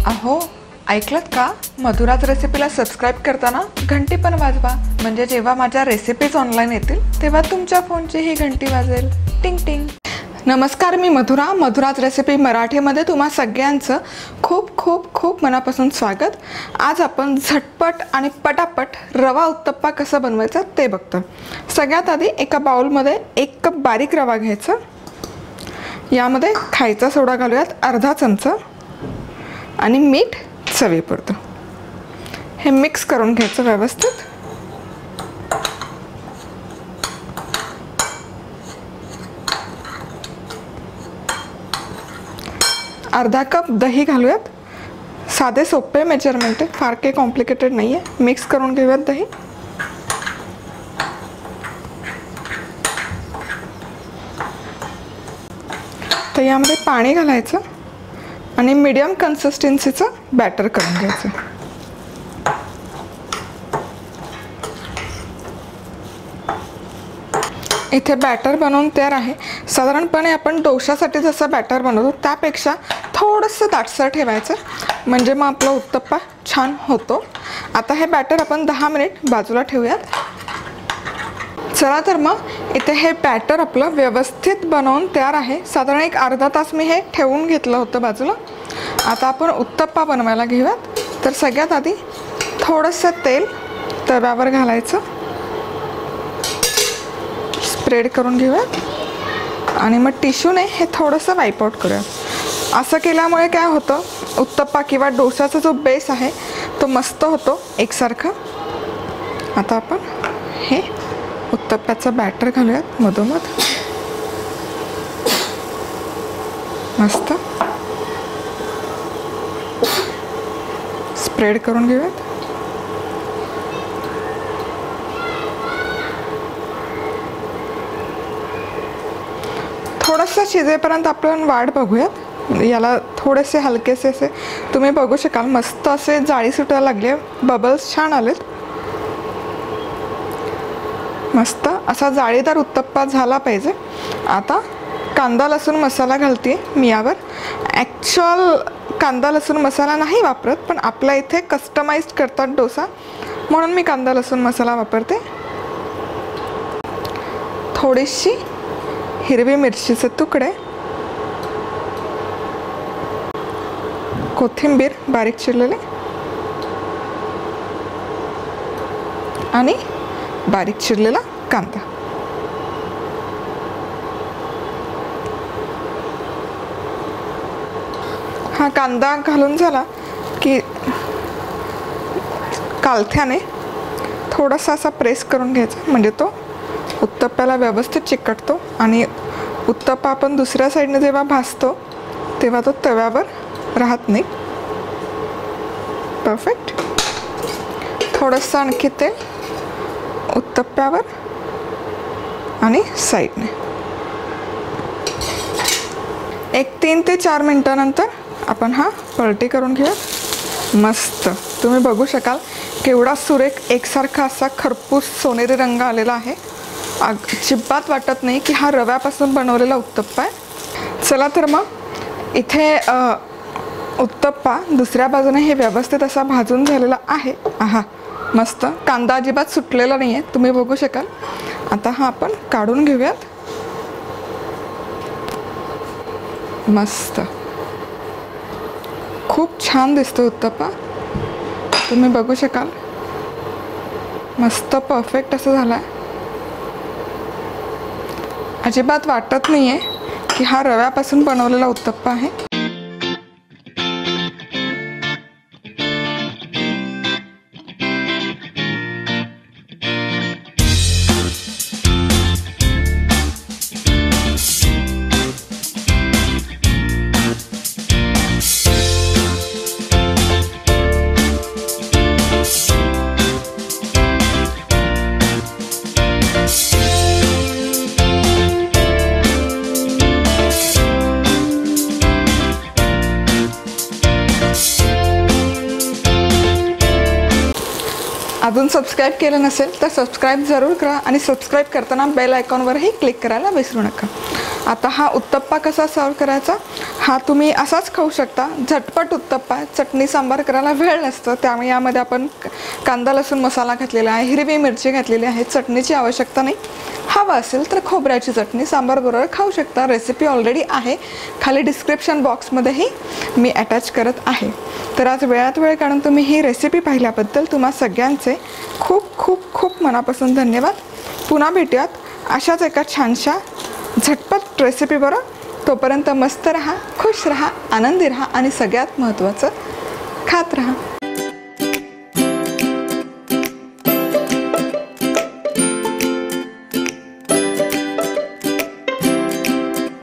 अहो ऐकलत का? मधुराज रेसिपीला सबस्क्राइब करताना घंटी पण वाजवा, म्हणजे जेव्हा माझ्या रेसिपीज ऑनलाईन येतील तेव्हा तुमच्या फोनची ही घंटी वाजेल. टिंग टिंग. नमस्कार, मी मधुराज रेसिपी मराठीमध्ये तुम्हा सगळ्यांचं खूप खूप खूप मनापासून स्वागत. आज आपण झटपट आणि पटापट रवा उत्तप्पा कसा बनवायचा ते बघतो. सगळ्यात आधी एका बाउलमध्ये 1 कप बारीक रवा घ्यायचा. यामध्ये खायचा सोडा घालूयात अर्धा चमचा आणि मीठ चवीपुरतं. हे मिक्स करून घ्यायचं व्यवस्थित. अर्धा कप दही घालूयात. साधे सोपे मेजरमेंट आहे, फार काही कॉम्प्लिकेटेड नाही आहे. मिक्स करून घेऊयात दही. तर यामध्ये पाणी घालायचं आणि मीडियम कन्सिस्टन्सीचं बॅटर करून घ्यायचं. इथे बॅटर बनवून तयार आहे. साधारणपणे आपण डोशासाठी जसं बॅटर बनवतो त्यापेक्षा थोडंसं दाटसर ठेवायचं, म्हणजे मग आपला उत्तप्पा छान होतो. आता हे बॅटर आपण 10 मिनिट बाजूला ठेवूयात. चला तर मग इथे हे बॅटर आपलं व्यवस्थित बनवून तयार आहे. साधारण एक अर्धा तास मी हे ठेवून घेतलं होतं बाजूला. आता आपण उत्तप्पा बनवायला घेऊयात. तर सगळ्यात आधी थोडंसं तेल तव्यावर घालायचं, स्प्रेड करून घेऊयात आणि मग टिश्यूने हे थोडंसं वाईप आउट करूया. असं केल्यामुळे काय होतं, उत्तप्पा किंवा डोशाचा जो बेस आहे तो मस्त होतो एकसारखा. आता आपण हे उत्तप्प्याचं बॅटर घालूयात मधोमध. मस्त स्प्रेड करून घेऊयात. थोडंसं शिजेपर्यंत आपण वाट बघूयात. याला थोडेसे हलकेसे असे तुम्ही बघू शकाल, मस्त असे जाळी सुटायला लागले, बबल्स छान आलेत. मस्त असा जाळीदार उत्तप्पा झाला पाहिजे. आता कांदा लसूण मसाला घालते मी यावर. ॲक्च्युअल कांदा लसूण मसाला नाही वापरत, पण आपल्या इथे कस्टमाइज्ड करतात डोसा, म्हणून मी कांदा लसूण मसाला वापरते. थोडीशी हिरवी मिरचीचे तुकडे, कोथिंबीर बारीक चिरलेले आणि बारीक चिरलेला कांदा. हा कांदा घालून झाला की कालथ्याने थोडासा असा प्रेस करून घ्यायचा, म्हणजे तो उत्तप्प्याला व्यवस्थित चिकटतो आणि उत्तप्पा आपण दुसऱ्या साईडने जेव्हा भाजतो तेव्हा तो तव्यावर राहत नाही. परफेक्ट. थोडंसं आणखी तेल उत्तप्प्यावर आणि साईडने. एक 3 ते 4 मिनिटानंतर आपण हा पलटी करून घेऊया. मस्त तुम्ही बघू शकाल केवढा सुरेख एकसारखा असा खरपूस सोनेरी रंग आलेला आहे. अजिबात वाटत नाही की हा रव्यापासून बनवलेला उत्तप्पा आहे. चला तर मग इथे उत्तप्पा दुसऱ्या बाजूने हे व्यवस्थित असा भाजून झालेला आहे. आहा मस्त, कांदा अजिबात सुटलेला नाही आहे, तुम्ही बघू शकाल. आता हा आपण काढून घेऊयात. मस्त खूप छान दिसतो उत्तप्पा, तुम्ही बघू शकाल. मस्त परफेक्ट असं झाला आहे. अजिबात वाटत नाही आहे की हा रव्यापासून बनवलेला उत्तप्पा आहे. अजून सबस्क्राईब केलं नसेल तर सबस्क्राईब जरूर करा आणि सबस्क्राईब करताना बेल आयकॉनवरही क्लिक करायला विसरू नका. आता हा उत्तप्पा कसा सर्व करायचा, हा तुम्ही असाच खाऊ शकता. झटपट उत्तप्पा, चटणी सांबार करायला वेळ नसतो, त्यामुळे यामध्ये आपण कांदा लसूण मसाला घातलेला आहे, हिरवी मिरची घातलेली आहे, चटणीची आवश्यकता नाही. हवं असेल तर खोबऱ्याची चटणी सांबार बरोबर खाऊ शकता. रेसिपी ऑलरेडी आहे, खाली डिस्क्रिप्शन बॉक्समध्येही मी अटॅच करत आहे. तर आज वेळात वेळ काढून तुम्ही ही रेसिपी पाहिल्याबद्दल तुम्हा सगळ्यांचे खूप खूप खूप मनापासून धन्यवाद. पुन्हा भेटूयात अशाच एका छानशा झटपट रेसिपीबरोबर. तोपर्यंत मस्त रहा, खुश रहा, आनंदी रहा आणि सगळ्यात महत्त्वाचं खात रहा.